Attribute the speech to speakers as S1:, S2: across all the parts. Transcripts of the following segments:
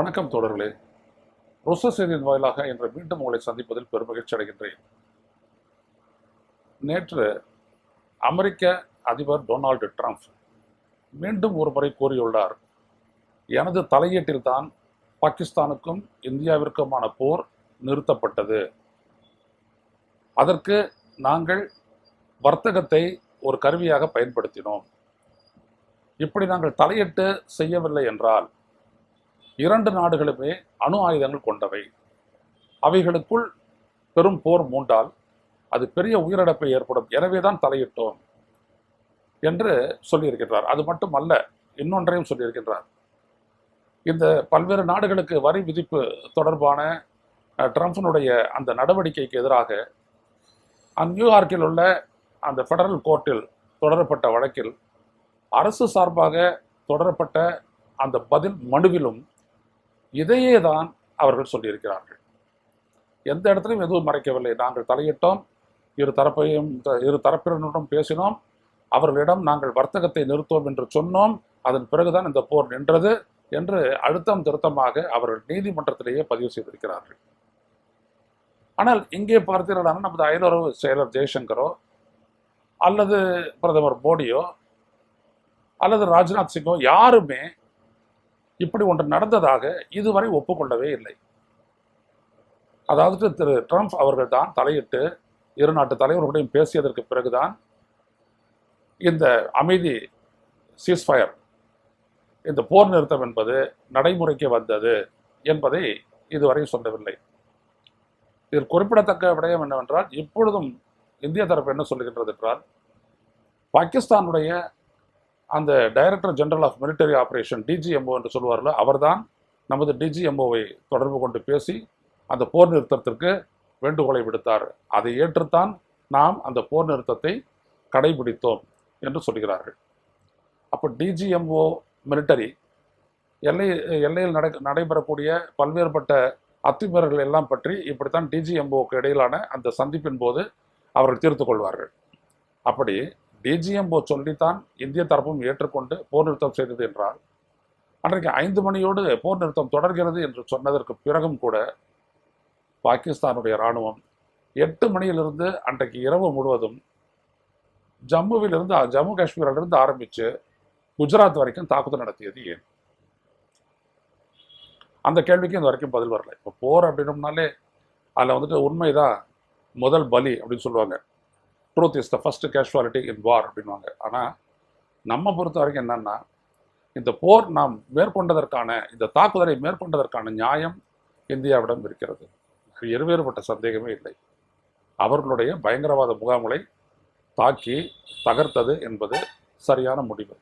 S1: வணக்கம் தோழர்களே. ருச செய்தியின் வாயிலாக இன்று மீண்டும் உங்களை சந்திப்பதில் பெருமகிழ்ச்சி அடைகின்றேன். நேற்று அமெரிக்க அதிபர் டொனால்டு ட்ரம்ப் மீண்டும் ஒரு முறை கூறியுள்ளார், எனது தலையீட்டில்தான் பாகிஸ்தானுக்கும் இந்தியாவிற்குமான போர் நிறுத்தப்பட்டது. அதற்கு நாங்கள் வர்த்தகத்தை ஒரு கருவியாக பயன்படுத்தினோம். இப்படி நாங்கள் தலையிட்டு செய்யவில்லை என்றால் இரண்டு நாடுகளுமே அணு ஆயுதங்கள் கொண்டவை. அவைகளுக்குள் பெரும் போர் மூண்டால் அது பெரிய உயிரிழப்பை ஏற்படும். எனவேதான் தலையிட்டோம் என்று சொல்லியிருக்கின்றார். அது மட்டுமல்ல, இன்னொன்றையும் சொல்லியிருக்கின்றார். இந்த பல்வேறு நாடுகளுக்கு வரி விதிப்பு தொடர்பான ட்ரம்பினுடைய அந்த நடவடிக்கைக்கு எதிராக நியூயார்க்கில் உள்ள அந்த ஃபெடரல் கோர்ட்டில் தொடரப்பட்ட வழக்கில் அரசு சார்பாக தொடரப்பட்ட அந்த பதில் மனுவிலும் இதையே தான் அவர்கள் சொல்லியிருக்கிறார்கள். எந்த இடத்திலும் எதுவும் மறைக்கவில்லை. நாங்கள் தலையிட்டோம், இரு தரப்பினருடன் பேசினோம், அவர்களிடம் நாங்கள் வர்த்தகத்தை நிறுத்துவோம் என்று சொன்னோம், அதன் பிறகுதான் இந்த போர் நின்றது என்று அழுத்தம் திருத்தமாக அவர்கள் நீதிமன்றத்திலேயே பதிவு செய்திருக்கிறார்கள். ஆனால் இங்கே பார்த்தீர்களான நமது அயலுறவு செயலர் ஜெய்சங்கரோ அல்லது பிரதமர் மோடியோ அல்லது ராஜ்நாத் சிங்கோ யாருமே இப்படி ஒன்று நடந்ததாக இதுவரை ஒப்புக்கொள்ளவே இல்லை. அதாவது திரு ட்ரம்ப் அவர்கள் தான் தலையிட்டு இரு நாட்டு தலைவர்களுடன் பேசியதற்கு பிறகுதான் இந்த அமைதி சீஸ்ஃபயர், இந்த போர் நிறுத்தம் என்பது நடைமுறைக்கு வந்தது என்பதை இதுவரை சொல்லவில்லை. இதில் குறிப்பிடத்தக்க விடயம் என்னவென்றால், இப்பொழுதும் இந்திய தரப்பு என்ன சொல்லுகின்றது என்றால், பாகிஸ்தானுடைய அந்த director general of military operation DGMO என்று சொல்வார்கள், அவர்தான் நமது டிஜிஎம்ஓவை தொடர்பு கொண்டு பேசி அந்த போர் நிறுத்தத்திற்கு வேண்டுகோளை விடுத்தார். அதை ஏற்றுத்தான் நாம் அந்த போர் நிறுத்தத்தை கடைபிடித்தோம் என்று சொல்கிறார்கள். அப்போ டிஜிஎம்ஓ மிலிட்டரி எல்லையில் நடைபெறக்கூடிய பல்வேறுபட்ட அத்துமீறல்கள் எல்லாம் பற்றி இப்படித்தான் டிஜிஎம்ஓக்கு இடையிலான அந்த சந்திப்பின் போது அவர்கள் தீர்த்து கொள்வார்கள். அப்படி டிஜிஎம்ஓ சொல்லித்தான் இந்திய தரப்பும் ஏற்றுக்கொண்டு போர் நிறுத்தம் செய்தது என்றால், அன்றைக்கு 5 மணியோடு போர் நிறுத்தம் தொடர்கிறது என்று சொன்னதற்கு பிறகும் கூட பாகிஸ்தானுடைய இராணுவம் 8 மணியிலிருந்து அன்றைக்கு இரவு முழுவதும் ஜம்மு காஷ்மீரிலிருந்து ஆரம்பித்து குஜராத் வரைக்கும் தாக்குதல் நடத்தியது ஏன்? அந்த கேள்விக்கு இந்த வரைக்கும் பதில் வரல. இப்போ போர் அப்படின்னோம்னாலே அதில் உண்மைதான் முதல் பலி அப்படின்னு சொல்லுவாங்க. Truth is the first casualty in war அப்படின்வாங்க. ஆனால் நம்ம பொறுத்த வரைக்கும் என்னன்னா, இந்த போர் நாம் மேற்கொண்டதற்கான, இந்த தாக்குதலை மேற்கொண்டதற்கான நியாயம் இந்தியாவிடம் இருக்கிறது. இருவேறுபட்ட சந்தேகமே இல்லை. அவர்களுடைய பயங்கரவாத முகாம்களை தாக்கி தகர்த்தது என்பது சரியான முடிவு.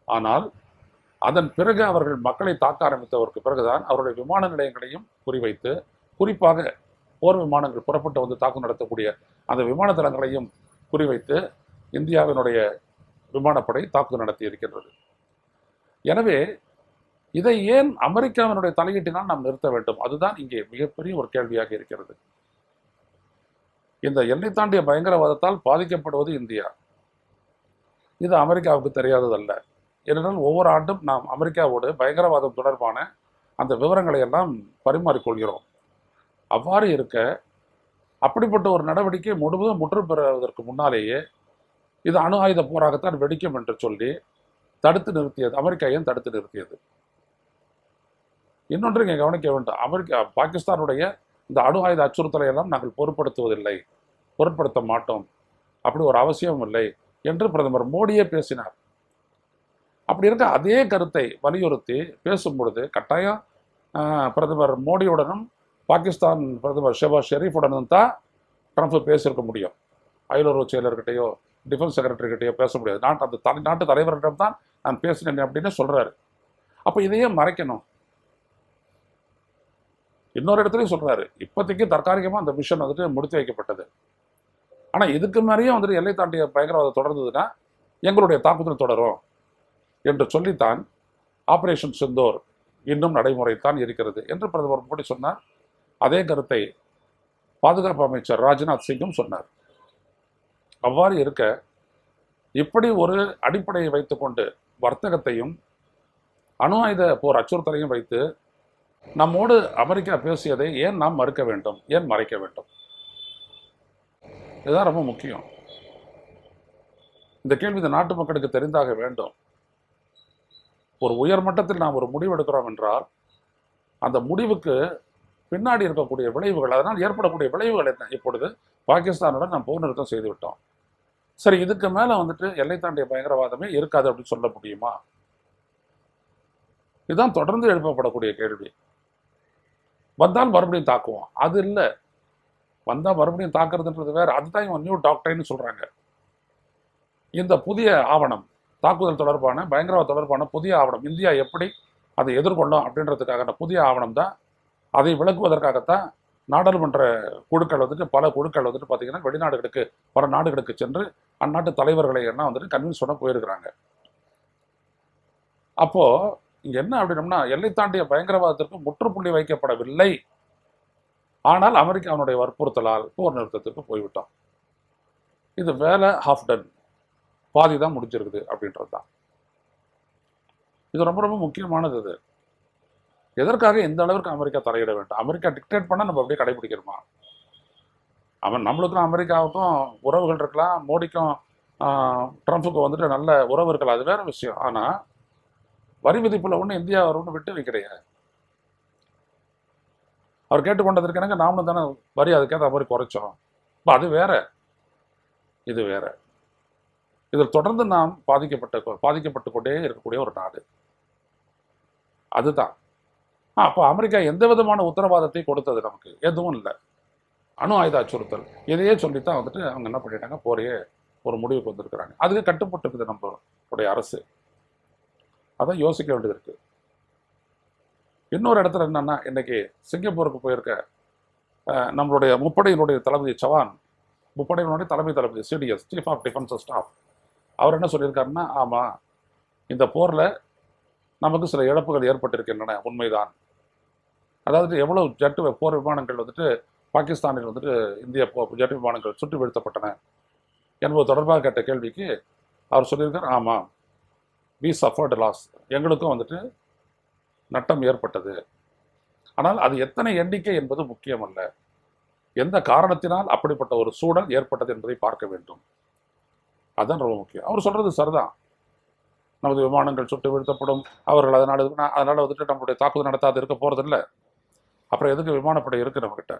S1: ஆனால் அதன் பிறகு அவர்கள் மக்களை தாக்க ஆரம்பித்ததற்கு பிறகுதான் அவருடைய விமான நிலையங்களையும் குறிவைத்து, குறிப்பாக போர் விமானங்கள் புறப்பட்டு வந்து தாக்குதல் நடத்தக்கூடிய அந்த விமான தளங்களையும் குறிவைத்து இந்தியாவினுடைய விமானப்படை தாக்குதல் நடத்தி இருக்கின்றது. எனவே இதை ஏன் அமெரிக்காவினுடைய தலையீட்டினால் நாம் நிறுத்த வேண்டும்? அதுதான் இங்கே மிகப்பெரிய ஒரு கேள்வியாக இருக்கிறது. இந்த எல்லை தாண்டிய பயங்கரவாதத்தால் பாதிக்கப்படுவது இந்தியா. இது அமெரிக்காவுக்கு தெரியாததல்ல. ஏனென்றால் ஒவ்வொரு ஆண்டும் நாம் அமெரிக்காவோடு பயங்கரவாதம் தொடர்பான அந்த விவரங்களை எல்லாம் பரிமாறிக்கொள்கிறோம். அவ்வாறு இருக்க, அப்படிப்பட்ட ஒரு நடவடிக்கை முற்று பெறுவதற்கு முன்னாலேயே இது அணு ஆயுத போராகத்தான் வெடிக்கும் என்று சொல்லி தடுத்து நிறுத்தியது அமெரிக்கா. ஏன் தடுத்து நிறுத்தியது? இன்னொன்று இங்கே கவனிக்க வேண்டும். பாகிஸ்தானுடைய இந்த அணு ஆயுத அச்சுறுத்தலை எல்லாம் நாங்கள் பொருட்படுத்த மாட்டோம், அப்படி ஒரு அவசியம் இல்லை என்று பிரதமர் மோடியே பேசினார். அப்படி இருக்க அதே கருத்தை வலியுறுத்தி பேசும் பொழுது கட்டாயம் பிரதமர் மோடியுடனும் பாகிஸ்தான் பிரதமர் ஷெபாஸ் ஷெரீஃபுடனும் தான் ட்ரம்ப் பேசியிருக்க முடியும். அயலுறவு செயலர்கிட்டையோ டிஃபென்ஸ் செக்ரட்டரிகிட்டையோ பேச முடியாது. அந்த நாட்டு தலைவரிடம் தான் நான் பேசினேன் அப்படின்னு சொல்றாரு. அப்போ இதையே மறைக்கணும். இன்னொரு இடத்துலையும் சொல்றாரு, இப்போதைக்கு தற்காலிகமாக அந்த மிஷன் முடித்து வைக்கப்பட்டது, ஆனால் இதுக்கு மேலேயும் எல்லை தாண்டிய பயங்கரவாதம் தொடர்ந்ததுன்னா எங்களுடைய தாக்குதல் தொடரும் என்று சொல்லித்தான் ஆபரேஷன் சிந்தூர் இன்னும் நடைமுறைத்தான் இருக்கிறது என்று பிரதமர் மோடி சொன்னார். அதே கருத்தை பாதுகாப்பு அமைச்சர் ராஜ்நாத் சிங்கும் சொன்னார். அவ்வாறு இருக்க, இப்படி ஒரு அடிப்படையை வைத்துக்கொண்டு வர்த்தகத்தையும் அணு ஆயுத போர் அச்சுறுத்தலையும் வைத்து நம்மோடு அமெரிக்கா பேசியதை ஏன் நாம் மறுக்க வேண்டும், ஏன் மறைக்க வேண்டும்? இதுதான் ரொம்ப முக்கியம். இந்த கேள்வி இந்த நாட்டு மக்களுக்கு தெரிந்தாக வேண்டும். ஒரு உயர் மட்டத்தில் நாம் ஒரு முடிவு எடுக்கிறோம் என்றால் அந்த முடிவுக்கு பின்னாடி இருக்கக்கூடிய விளைவுகள், அதனால் ஏற்படக்கூடிய விளைவுகள் என்ன? இப்பொழுது பாகிஸ்தானுடன் நாம் போர் நிறுத்தம் செய்து விட்டோம். சரி, இதுக்கு மேல வந்துட்டு எல்லை தாண்டிய பயங்கரவாதமே இருக்காது அப்படின்னு சொல்ல முடியுமா? இதுதான் தொடர்ந்து எழுப்பப்படக்கூடிய கேள்வி. வந்தால் மறுபடியும் தாக்குவோம், அது இல்லை. வந்தா மறுபடியும் தாக்குறதுன்றது வேற. அதுதான் இவன் நியூ டாக்டர்னு சொல்றாங்க. இந்த புதிய ஆவணம், தாக்குதல் தொடர்பான பயங்கரவாத தொடர்பான புதிய ஆவணம், இந்தியா எப்படி அதை எதிர்கொள்ளும் அப்படின்றதுக்கான புதிய ஆவணம் தான். அதை விளக்குவதற்காகத்தான் நாடாளுமன்ற குழுக்கள் வந்துட்டு, பல குழுக்கள் வந்துட்டு பார்த்தீங்கன்னா வெளிநாடுகளுக்கு, பல நாடுகளுக்கு சென்று அந்நாட்டு தலைவர்களை எல்லாம் வந்துட்டு கன்வின்ஸ் பண்ண போயிருக்கிறாங்க. அப்போ இங்க என்ன அப்படின்னம்னா, எல்லை தாண்டிய பயங்கரவாதத்திற்கு முற்றுப்புள்ளி வைக்கப்படவில்லை. ஆனால் அமெரிக்காவுடைய வற்புறுத்தலால் போர் நிறுத்தத்துக்கு போய்விட்டோம். இது வேலை ஹாஃப் டன், பாதி தான் முடிஞ்சிருக்குது அப்படின்றது தான். இது ரொம்ப ரொம்ப முக்கியமானது. இது எதற்காக இந்த அளவிற்கு அமெரிக்கா தலையிட வேண்டும்? அமெரிக்கா டிக்டேட் பண்ண நம்ம அப்படியே கடைபிடிக்கிறோமா? அவன் நம்மளுக்கும் அமெரிக்காவுக்கும் உறவுகள் இருக்கலாம், மோடிக்கும் ட்ரம்ப்புக்கும் வந்துட்டு நல்ல உறவு இருக்கலாம், அது வேற விஷயம். ஆனா வரி விதிப்புல ஒன்று இந்தியா ஒன்று விட்டு வைக்கிறைய. அவர் கேட்டுக்கொண்டதற்கு எனக்கு நாமளும் தானே வரி அதுக்கேற்ற மாதிரி குறைச்சோம். இப்போ அது வேற, இது வேற. இதில் தொடர்ந்து நாம் பாதிக்கப்பட்டு கொண்டே இருக்கக்கூடிய ஒரு நாடு அதுதான். அப்போ அமெரிக்கா எந்த விதமான உத்தரவாதத்தை கொடுத்தது? நமக்கு எதுவும் இல்லை. அணு ஆயுத அச்சுறுத்தல் இதையே சொல்லித்தான் வந்துட்டு அவங்க என்ன பண்ணிட்டாங்க, போரையே ஒரு முடிவுக்கு வந்திருக்கிறாங்க. அதுக்கு கட்டுப்பட்டு இருக்குது நம்மளுடைய அரசு. அதான் யோசிக்க வேண்டியது இருக்கு. இன்னொரு இடத்துல என்னன்னா, இன்னைக்கு சிங்கப்பூருக்கு போயிருக்க நம்மளுடைய முப்படையினுடைய தளபதி சவான், முப்படையினுடைய தளபதி CDS, chief of defence staff, அவர் என்ன சொல்லியிருக்காருன்னா, ஆமா, இந்த போர்ல நமக்கு சில இழப்புகள் ஏற்பட்டிருக்கின்றன, உண்மைதான். அதாவது எவ்வளவு போர் விமானங்கள் வந்துட்டு பாகிஸ்தானில் வந்துட்டு இந்திய ஜெட் விமானங்கள் சுட்டு வீழ்த்தப்பட்டன என்பது தொடர்பாக கேட்ட கேள்விக்கு அவர் சொல்லியிருக்கார், ஆமா, வி சஃபர்டு லாஸ், எங்களுக்கும் வந்துட்டு நட்டம் ஏற்பட்டது. ஆனால் அது எத்தனை எண்ணிக்கை என்பது முக்கியம் அல்ல, எந்த காரணத்தினால் அப்படிப்பட்ட ஒரு சூழல் ஏற்பட்டது என்பதை பார்க்க வேண்டும். அதுதான் ரொம்ப முக்கியம். அவர் சொல்றது சரிதான். நமது விமானங்கள் சுட்டு வீழ்த்தப்படும், அவர்கள் அதனால வந்துட்டு நம்மளுடைய தாக்குதல் நடத்தாது இருக்க போறதில்லை. அப்புறம் எதுக்கு விமானப்படை இருக்கு நம்மகிட்ட?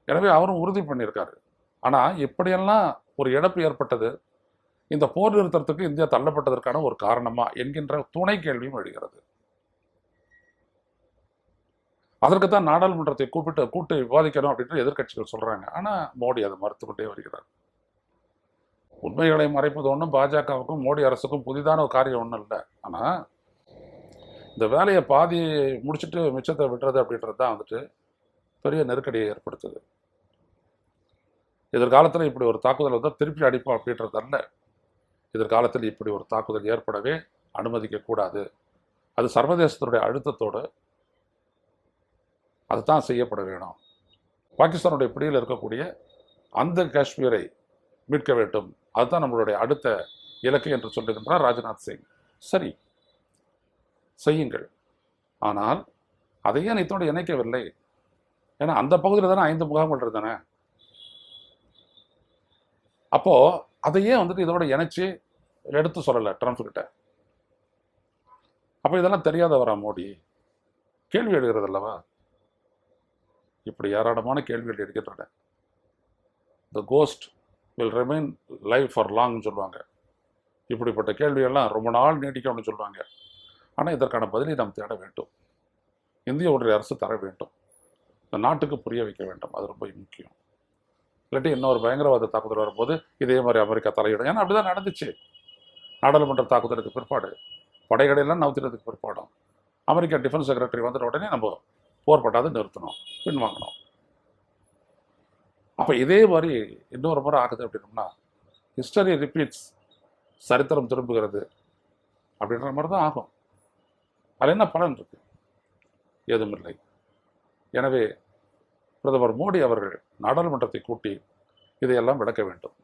S1: எனவே அவரும் உறுதி பண்ணியிருக்காரு. ஆனா இப்படியெல்லாம் ஒரு இழப்பு ஏற்பட்டது இந்த போர் நிறுத்தத்துக்கு இந்தியா தள்ளப்பட்டதற்கான ஒரு காரணமா என்கின்ற துணை கேள்வியும் எழுகிறது. அதற்குத்தான் நாடாளுமன்றத்தை கூட்டு விவாதிக்கணும் அப்படின்னு எதிர்கட்சிகள் சொல்றாங்க. ஆனா மோடி அதை மறுத்துக்கொண்டே வருகிறார். உண்மைகளை மறைப்பது ஒன்றும் பாஜகவுக்கும் மோடி அரசுக்கும் புதிதான ஒரு காரியம் ஒன்றும் இல்லை. ஆனா இந்த வேலையை பாதி முடிச்சுட்டு மிச்சத்தை விடுறது அப்படின்றது தான் வந்துட்டு பெரிய நெருக்கடியை ஏற்படுத்துது. எதிர்காலத்தில் இப்படி ஒரு தாக்குதல் வந்தால் திருப்பி அடிப்போம் அப்படின்றது அல்ல. எதிர்காலத்தில் இப்படி ஒரு தாக்குதல் ஏற்படவே அனுமதிக்க கூடாது. அது சர்வதேசத்தினுடைய அழுத்தத்தோடு அதுதான் செய்யப்பட வேணும். பாகிஸ்தானுடைய பிடியில் இருக்கக்கூடிய அந்த காஷ்மீரை மீட்க வேண்டும், அதுதான் நம்மளுடைய அடுத்த இலக்கு என்று சொல்லுகின்றார் ராஜ்நாத் சிங். சரி, செய்யுங்கள். ஆனால் அதையே இதோடு இணைக்கவில்லை. ஏன்னா அந்த பகுதியில் தானே 5 முகாம்கள் இருந்தன. அப்போ அதையே வந்துட்டு இதோட இணைச்சு எடுத்து சொல்லலை ட்ரம்ப் கிட்ட. அப்போ இதெல்லாம் தெரியாதவரா மோடி? கேள்வி எழுகிறது அல்லவா? இப்படி ஏராளமான கேள்விகள் எடுக்கின்றன. The ghost will remain live for லாங்னு சொல்லுவாங்க. இப்படிப்பட்ட கேள்வியெல்லாம் ரொம்ப நாள் நீடிக்கும்னு சொல்லுவாங்க. ஆனால் இதற்கான பதிலை நாம் தேட வேண்டும். இந்திய ஒன்றிய அரசு தர வேண்டும். இந்த நாட்டுக்கு புரிய வைக்க வேண்டும். அது ரொம்ப முக்கியம். இல்லாட்டி இன்னொரு பயங்கரவாத தாக்குதல் வரும்போது இதே மாதிரி அமெரிக்கா தலையிடும். ஏன்னா அப்படிதான் நடந்துச்சு. நாடாளுமன்ற தாக்குதலுக்கு பிற்பாடு, படைகளெல்லாம் நவுத்தினதுக்கு பிற்பாடும் அமெரிக்கா டிஃபென்ஸ் செக்ரட்டரி வந்துட்ட உடனே நம்ம போர்பட்டாது நிறுத்தணும், பின்வாங்கணும். அப்போ இதே மாதிரி இன்னொரு முறை ஆகுது அப்படின்னோம்னா ஹிஸ்டரி ரிப்பீட்ஸ், சரித்திரம் திரும்புகிறது அப்படின்ற மாதிரி தான் ஆகும். அது என்ன பலன் இருக்கு? ஏதும் இல்லை. எனவே பிரதமர் மோடி அவர்கள் நாடாளுமன்றத்தை கூட்டி இதையெல்லாம் விளக்க வேண்டும்.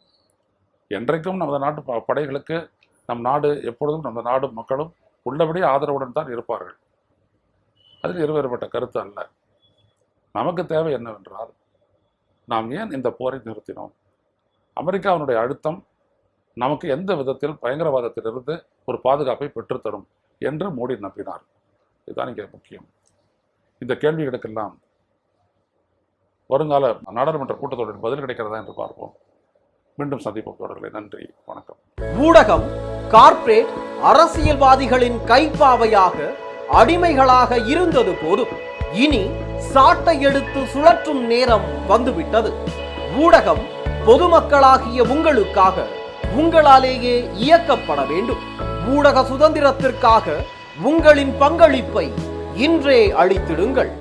S1: என்றைக்கும் நமது நாட்டு படைகளுக்கு நம் நாடு எப்பொழுதும், நமது நாடு மக்களும் உள்ளபடியே ஆதரவுடன் தான் இருப்பார்கள். அதில் இருவேறுபட்ட கருத்து அல்ல. நமக்கு தேவை என்னவென்றால், நாம் ஏன் இந்த போரை நிறுத்தினோம்? அமெரிக்காவினுடைய அழுத்தம் நமக்கு எந்த விதத்தில் பயங்கரவாதத்திலிருந்து ஒரு பாதுகாப்பை பெற்றுத்தரும் என்று மோடி நம்பினார். இதுதான் இங்கே முக்கியம். இந்த கேள்விகளுக்கெல்லாம் வருங்கால நாடாளுமன்ற கூட்டத்தொடரில் பதில் கிடைக்கிறதா என்று பார்ப்போம். மீண்டும் சந்திப்போம் தொடர்களை. நன்றி, வணக்கம்.
S2: ஊடகம் கார்ப்பரேட் அரசியல்வாதிகளின் கைப்பாவையாக அடிமைகளாக இருந்தது போதும். இனி சாட்டை எடுத்து சுழற்றும் நேரம் வந்துவிட்டது. ஊடகம் பொதுமக்களாகிய உங்களுக்காக, உங்களாலேயே இயக்கப்பட வேண்டும். ஊடக சுதந்திரத்திற்காக உங்களின் பங்களிப்பை இன்றே அளித்திடுங்கள்.